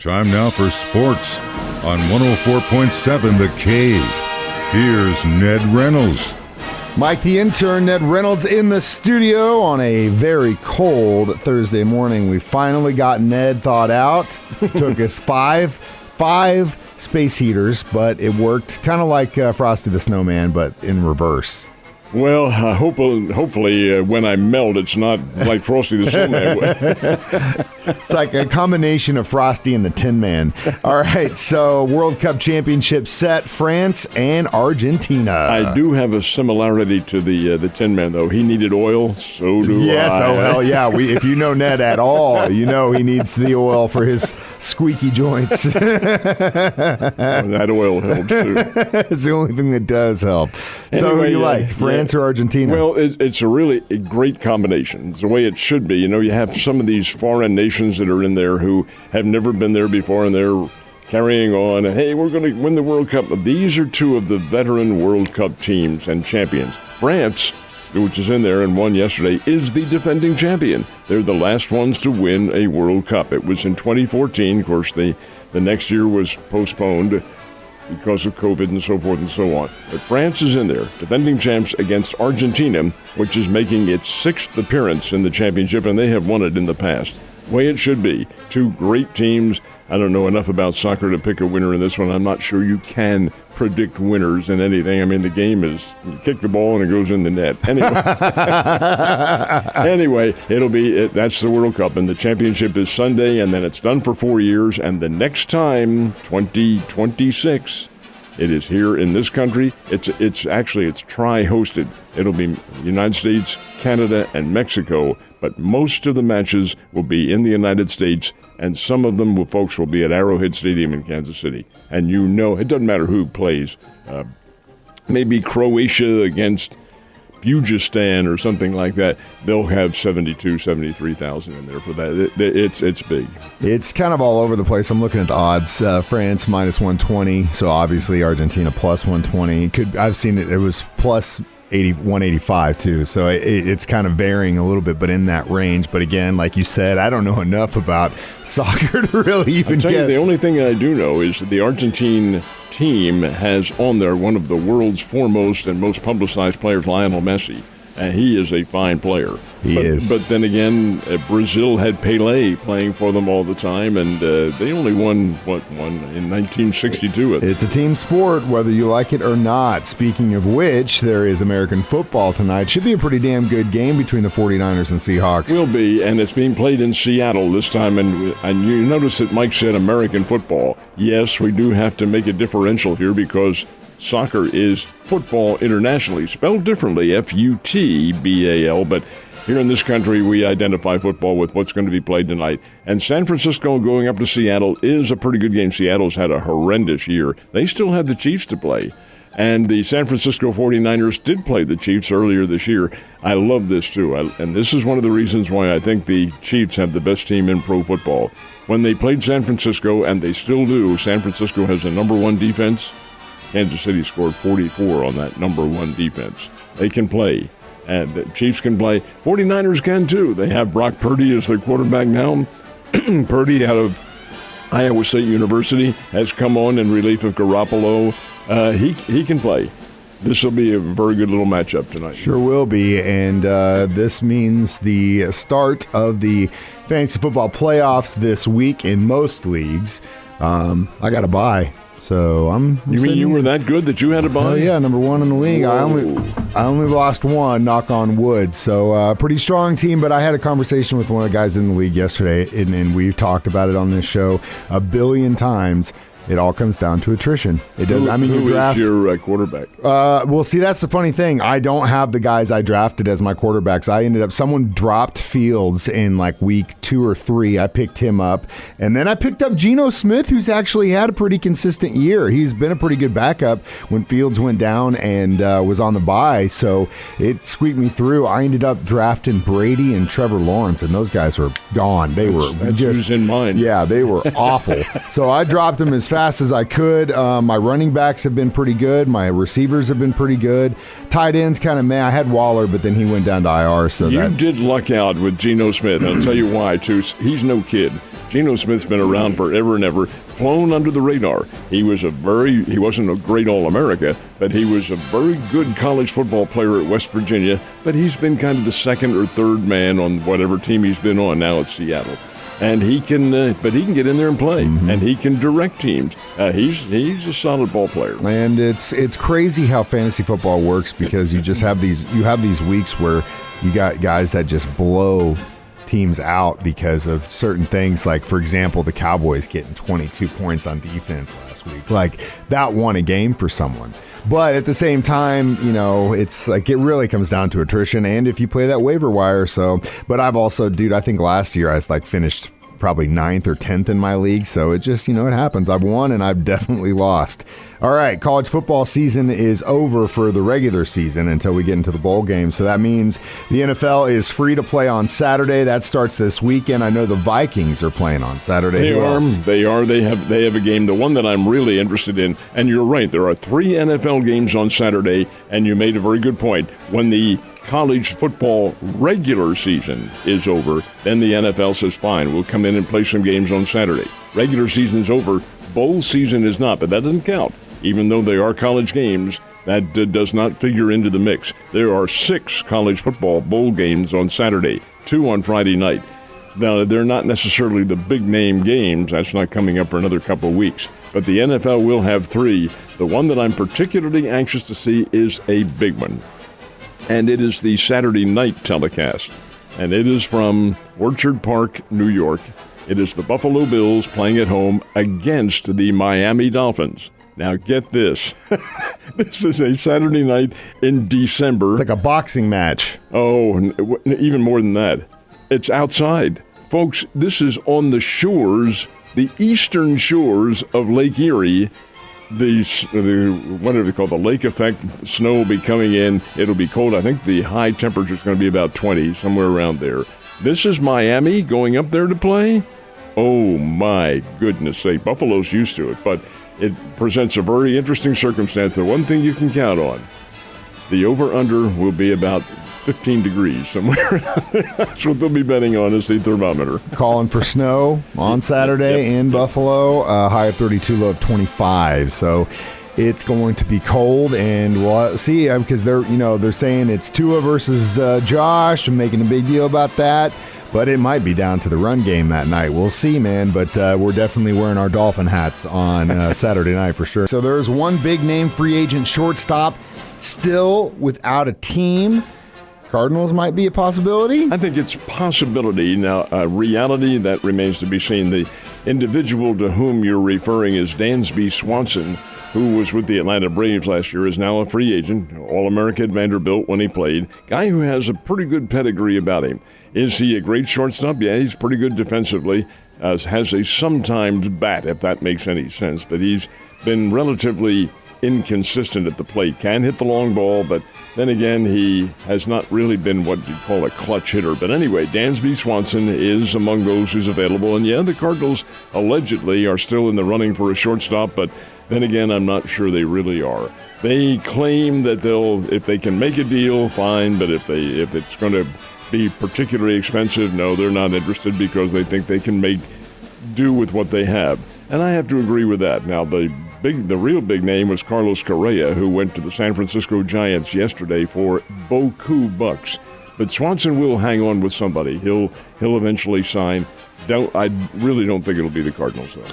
Time now for sports on 104.7 The Cave. Here's Ned Reynolds. Mike the Intern, Ned Reynolds in the studio on a very cold Thursday morning. We finally got Ned thawed out. Took us five space heaters, but it worked kind of like Frosty the Snowman, but in reverse. Well, hopefully when I melt, it's not like Frosty the Snowman. It's like a combination of Frosty and the Tin Man. All right, so World Cup Championship set, France and Argentina. I do have a similarity to the Tin Man, though. He needed oil, so do I. Yes, oh hell yeah. If you know Ned at all, you know he needs the oil for his squeaky joints. That oil helps, too. It's the only thing that does help. So Anyway, who do you like, France or Argentina? Well, it's a really great combination. It's the way it should be. You know, you have some of these foreign nations that are in there who have never been there before, and they're carrying on. Hey, we're going to win the World Cup. These are two of the veteran World Cup teams and champions. France, which is in there and won yesterday, is the defending champion. They're the last ones to win a World Cup. It was in 2014. Of course, the next year was postponed because of COVID and so forth and so on. But France is in there, defending champs against Argentina, which is making its sixth appearance in the championship, and they have won it in the past. Way it should be. Two great teams. I don't know enough about soccer to pick a winner in this one. I'm not sure you can predict winners in anything. I mean, the game is you kick the ball and it goes in the net. Anyway, that's the World Cup, and the championship is Sunday, and then it's done for 4 years, and the next time, 2026, it is here in this country. It's tri-hosted. It'll be United States, Canada, and Mexico, but most of the matches will be in the United States, and some of them, folks, will be at Arrowhead Stadium in Kansas City. And you know, it doesn't matter who plays. Maybe Croatia against Bujistan or something like that. They'll have 73,000 in there for that. It's big. It's kind of all over the place. I'm looking at the odds. France minus 120, so obviously Argentina plus 120. I've seen it. It was plus 185 too, so it's kind of varying a little bit, but in that range. But again, like you said, I don't know enough about soccer to really even guess. The only thing I do know is that the Argentine team has on there one of the world's foremost and most publicized players, Lionel Messi. And he is a fine player. He is. But then again, Brazil had Pelé playing for them all the time, and they only won in 1962. It's a team sport, whether you like it or not. Speaking of which, there is American football tonight. Should be a pretty damn good game between the 49ers and Seahawks. Will be, and it's being played in Seattle this time. And you notice that Mike said American football. Yes, we do have to make a differential here because soccer is football internationally, spelled differently, F-U-T-B-A-L, but here in this country we identify football with what's going to be played tonight. And San Francisco going up to Seattle is a pretty good game. Seattle's had a horrendous year. They still have the Chiefs to play. And the San Francisco 49ers did play the Chiefs earlier this year. I love this too, and this is one of the reasons why I think the Chiefs have the best team in pro football. When they played San Francisco, and they still do, San Francisco has the number one defense. Kansas City scored 44 on that number one defense. They can play, and the Chiefs can play. 49ers can too. They have Brock Purdy as their quarterback now. Purdy out of Iowa State University has come on in relief of Garoppolo. He can play. This will be a very good little matchup tonight. Sure will be, and this means the start of the fantasy football playoffs this week in most leagues. I got a bye. So You mean you were that good that you had a bye? Oh yeah, number one in the league. I only lost one, knock on wood. So pretty strong team. But I had a conversation with one of the guys in the league yesterday, and we've talked about it on this show a billion times. It all comes down to attrition. It does. Who is your quarterback? Well, see, that's the funny thing. I don't have the guys I drafted as my quarterbacks. Someone dropped Fields in like week 2 or 3. I picked him up. And then I picked up Geno Smith, who's actually had a pretty consistent year. He's been a pretty good backup when Fields went down and was on the bye. So it squeaked me through. I ended up drafting Brady and Trevor Lawrence, and those guys were gone. That's who's in mine. Yeah, they were awful. So I dropped them as fast as I could. My running backs have been pretty good. My receivers have been pretty good. Tight ends kind of meh. I had Waller, but then he went down to IR. So you did luck out with Geno Smith. I'll tell you why, too. He's no kid. Geno Smith's been around forever and ever, flown under the radar. He wasn't a great All-America, but he was a very good college football player at West Virginia, but he's been kind of the second or third man on whatever team he's been on now at Seattle. And he can get in there and play, and he can direct teams. He's a solid ball player. And it's crazy how fantasy football works, because you just have these weeks where you got guys that just blow teams out because of certain things. Like, for example, the Cowboys getting 22 points on defense last week. Like, that won a game for someone. But at the same time, it's like it really comes down to attrition and if you play that waiver wire. So, but I've also, I think last year I finished probably 9th or 10th in my league. So it just, it happens. I've won and I've definitely lost. All right, college football season is over for the regular season until we get into the bowl game. So that means the NFL is free to play on Saturday. That starts this weekend. I know the Vikings are playing on Saturday. They are. They have a game. The one that I'm really interested in, and you're right, there are 3 NFL games on Saturday, and you made a very good point. When the college football regular season is over, then the NFL says, fine, we'll come in and play some games on Saturday. Regular season is over. Bowl season is not, but that doesn't count. Even though they are college games, that does not figure into the mix. There are 6 college football bowl games on Saturday, 2 on Friday night. Now, they're not necessarily the big-name games. That's not coming up for another couple of weeks. But the NFL will have 3. The one that I'm particularly anxious to see is a big one, and it is the Saturday night telecast. And it is from Orchard Park, New York. It is the Buffalo Bills playing at home against the Miami Dolphins. Now, get this. This is a Saturday night in December. It's like a boxing match. Oh, even more than that. It's outside. Folks, this is on the shores, the eastern shores of Lake Erie. What do they call the lake effect? The snow will be coming in. It'll be cold. I think the high temperature is going to be about 20, somewhere around there. This is Miami going up there to play? Oh, my goodness sake. Buffalo's used to it, but it presents a very interesting circumstance. The one thing you can count on, the over-under will be about 15 degrees somewhere around there. That's what they'll be betting on, is the thermometer. Calling for snow on Saturday in Buffalo, high of 32, low of 25. So it's going to be cold, and we'll see, because they're saying it's Tua versus Josh, and making a big deal about that. But it might be down to the run game that night. We'll see, man. But we're definitely wearing our Dolphin hats on Saturday night for sure. So there's one big-name free agent shortstop still without a team. Cardinals might be a possibility? I think it's a possibility. Now, reality, that remains to be seen. The individual to whom you're referring is Dansby Swanson, who was with the Atlanta Braves last year, is now a free agent, All-America at Vanderbilt when he played. Guy who has a pretty good pedigree about him. Is he a great shortstop? Yeah, he's pretty good defensively. Has a sometimes bat, if that makes any sense. But he's been relatively inconsistent at the plate. Can hit the long ball, but then again, he has not really been what you'd call a clutch hitter. But anyway, Dansby Swanson is among those who's available. And yeah, the Cardinals allegedly are still in the running for a shortstop, but then again, I'm not sure they really are. They claim that if they can make a deal, fine, but if it's going to be particularly expensive, no, they're not interested, because they think they can make do with what they have. And I have to agree with that. Now, the real big name was Carlos Correa, who went to the San Francisco Giants yesterday for beaucoup bucks. But Swanson will hang on with somebody. He'll eventually sign. I really don't think it'll be the Cardinals, though.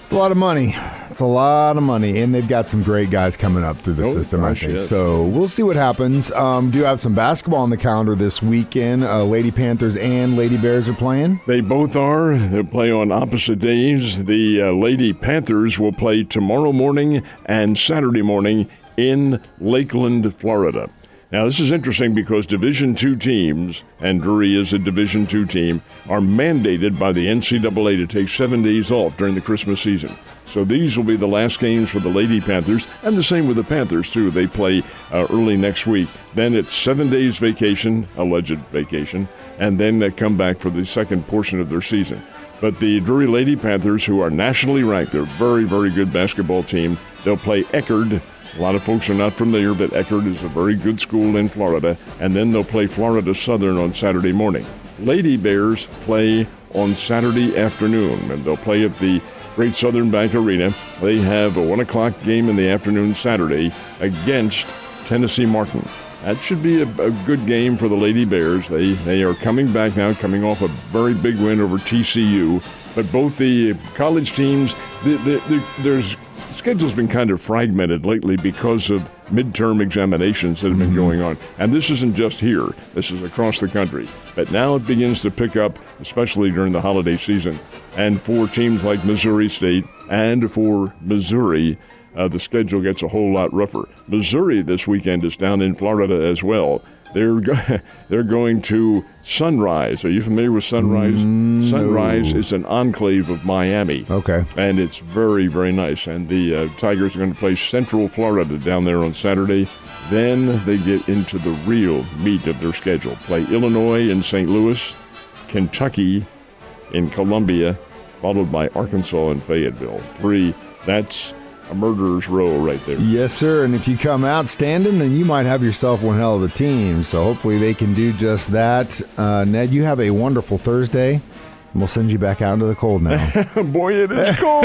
It's a lot of money. It's a lot of money, and they've got some great guys coming up through the system, I think. Yes. So we'll see what happens. Do have some basketball on the calendar this weekend. Lady Panthers and Lady Bears are playing. They both are. They'll play on opposite days. The Lady Panthers will play tomorrow morning and Saturday morning in Lakeland, Florida. Now, this is interesting because Division II teams, and Drury is a Division II team, are mandated by the NCAA to take 7 days off during the Christmas season. So these will be the last games for the Lady Panthers, and the same with the Panthers, too. They play early next week. Then it's 7 days vacation, alleged vacation, and then they come back for the second portion of their season. But the Drury Lady Panthers, who are nationally ranked, they're a very, very good basketball team. They'll play Eckerd. A lot of folks are not familiar, but Eckerd is a very good school in Florida, and then they'll play Florida Southern on Saturday morning. Lady Bears play on Saturday afternoon, and they'll play at the Great Southern Bank Arena. They have a 1 o'clock game in the afternoon Saturday against Tennessee Martin. That should be a good game for the Lady Bears. They are coming back now, coming off a very big win over TCU. But both the college teams, there's schedule's been kind of fragmented lately because of midterm examinations that have been going on. And this isn't just here. This is across the country. But now it begins to pick up, especially during the holiday season. And for teams like Missouri State and for Missouri, the schedule gets a whole lot rougher. Missouri this weekend is down in Florida as well. They're going to Sunrise. Are you familiar with Sunrise? No. Sunrise is an enclave of Miami. Okay. And it's very, very nice. And the Tigers are going to play Central Florida down there on Saturday. Then they get into the real meat of their schedule. Play Illinois in St. Louis, Kentucky in Columbia, followed by Arkansas and Fayetteville. 3, that's a murderer's row right there. Yes, sir. And if you come out standing, then you might have yourself one hell of a team. So hopefully they can do just that. Ned, you have a wonderful Thursday. And we'll send you back out into the cold now. Boy, it is cold.